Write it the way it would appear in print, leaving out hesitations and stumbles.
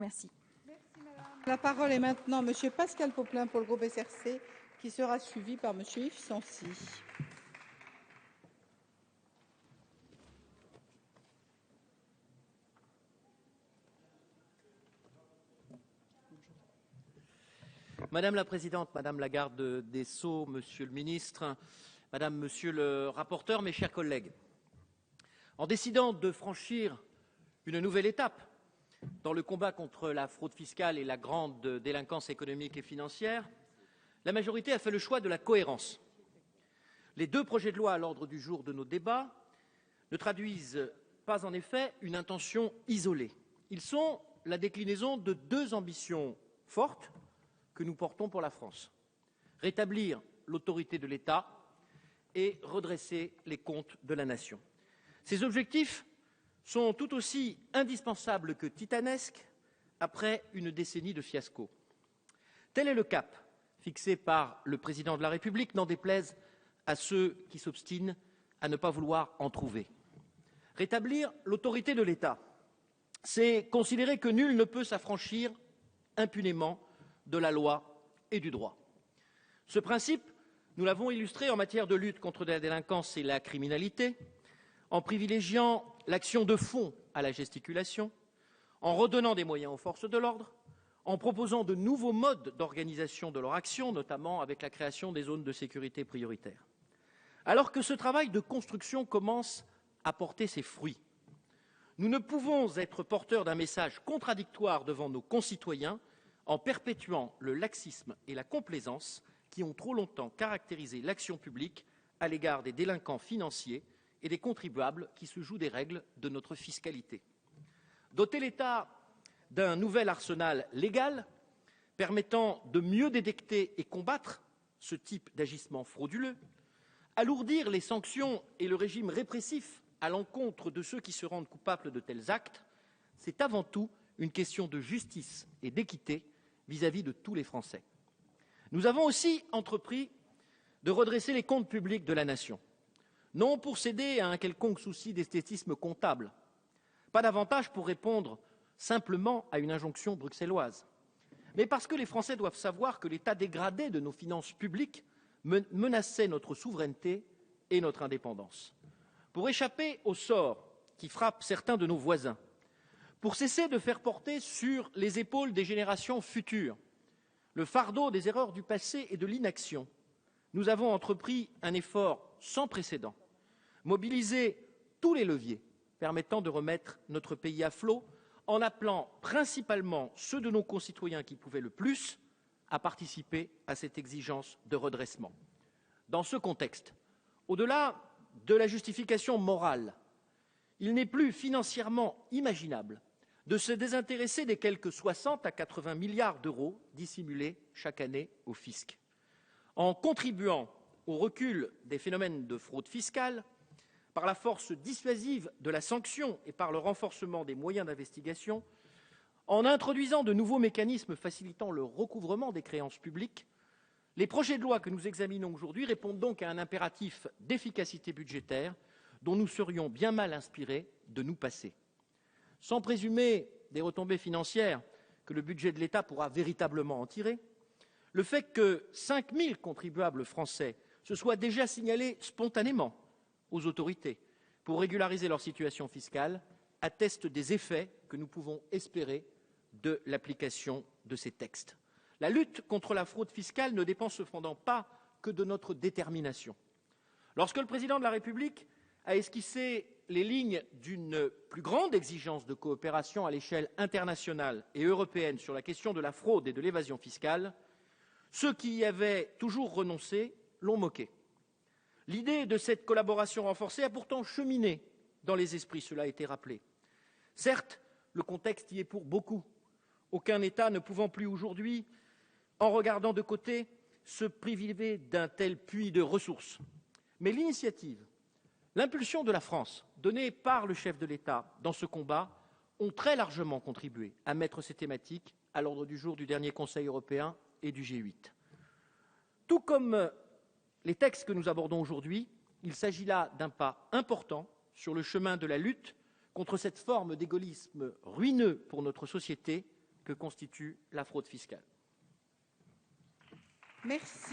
Merci. La parole est maintenant à Monsieur Pascal Popelin pour le groupe SRC, qui sera suivi par Monsieur Yves Sancy. Madame la Présidente, Madame la Garde des Sceaux, Monsieur le Ministre, Madame, Monsieur le rapporteur, mes chers collègues, en décidant de franchir une nouvelle étape dans le combat contre la fraude fiscale et la grande délinquance économique et financière, la majorité a fait le choix de la cohérence. Les deux projets de loi à l'ordre du jour de nos débats ne traduisent pas en effet une intention isolée. Ils sont la déclinaison de deux ambitions fortes que nous portons pour la France. Rétablir l'autorité de l'État et redresser les comptes de la nation. Ces objectifs sont tout aussi indispensables que titanesques après une décennie de fiasco. Tel est le cap fixé par le président de la République, n'en déplaise à ceux qui s'obstinent à ne pas vouloir en trouver. Rétablir l'autorité de l'État, c'est considérer que nul ne peut s'affranchir impunément de la loi et du droit. Ce principe, nous l'avons illustré en matière de lutte contre la délinquance et la criminalité, en privilégiant l'action de fond à la gesticulation, en redonnant des moyens aux forces de l'ordre, en proposant de nouveaux modes d'organisation de leur action, notamment avec la création des zones de sécurité prioritaires. Alors que ce travail de construction commence à porter ses fruits, nous ne pouvons être porteurs d'un message contradictoire devant nos concitoyens en perpétuant le laxisme et la complaisance qui ont trop longtemps caractérisé l'action publique à l'égard des délinquants financiers et des contribuables qui se jouent des règles de notre fiscalité. Doter l'État d'un nouvel arsenal légal permettant de mieux détecter et combattre ce type d'agissement frauduleux, alourdir les sanctions et le régime répressif à l'encontre de ceux qui se rendent coupables de tels actes, c'est avant tout une question de justice et d'équité vis-à-vis de tous les Français. Nous avons aussi entrepris de redresser les comptes publics de la nation, non pour céder à un quelconque souci d'esthétisme comptable, pas davantage pour répondre simplement à une injonction bruxelloise, mais parce que les Français doivent savoir que l'état dégradé de nos finances publiques menaçait notre souveraineté et notre indépendance. Pour échapper au sort qui frappe certains de nos voisins, pour cesser de faire porter sur les épaules des générations futures le fardeau des erreurs du passé et de l'inaction, nous avons entrepris un effort sans précédent, mobilisé tous les leviers permettant de remettre notre pays à flot, en appelant principalement ceux de nos concitoyens qui pouvaient le plus à participer à cette exigence de redressement. Dans ce contexte, au-delà de la justification morale, il n'est plus financièrement imaginable de se désintéresser des quelques 60 à 80 milliards d'euros dissimulés chaque année au fisc. En contribuant au recul des phénomènes de fraude fiscale, par la force dissuasive de la sanction et par le renforcement des moyens d'investigation, en introduisant de nouveaux mécanismes facilitant le recouvrement des créances publiques, les projets de loi que nous examinons aujourd'hui répondent donc à un impératif d'efficacité budgétaire dont nous serions bien mal inspirés de nous passer. Sans présumer des retombées financières que le budget de l'État pourra véritablement en tirer, le fait que 5 000 contribuables français se soient déjà signalés spontanément aux autorités pour régulariser leur situation fiscale atteste des effets que nous pouvons espérer de l'application de ces textes. La lutte contre la fraude fiscale ne dépend cependant pas que de notre détermination. Lorsque le président de la République a esquissé les lignes d'une plus grande exigence de coopération à l'échelle internationale et européenne sur la question de la fraude et de l'évasion fiscale, ceux qui y avaient toujours renoncé l'ont moqué. L'idée de cette collaboration renforcée a pourtant cheminé dans les esprits, cela a été rappelé. Certes, le contexte y est pour beaucoup. Aucun État ne pouvant plus aujourd'hui, en regardant de côté, se priver d'un tel puits de ressources. Mais l'initiative, l'impulsion de la France, donnée par le chef de l'État dans ce combat, ont très largement contribué à mettre ces thématiques à l'ordre du jour du dernier Conseil européen et du G8. Tout comme les textes que nous abordons aujourd'hui, il s'agit là d'un pas important sur le chemin de la lutte contre cette forme d'égoïsme ruineux pour notre société que constitue la fraude fiscale. Merci.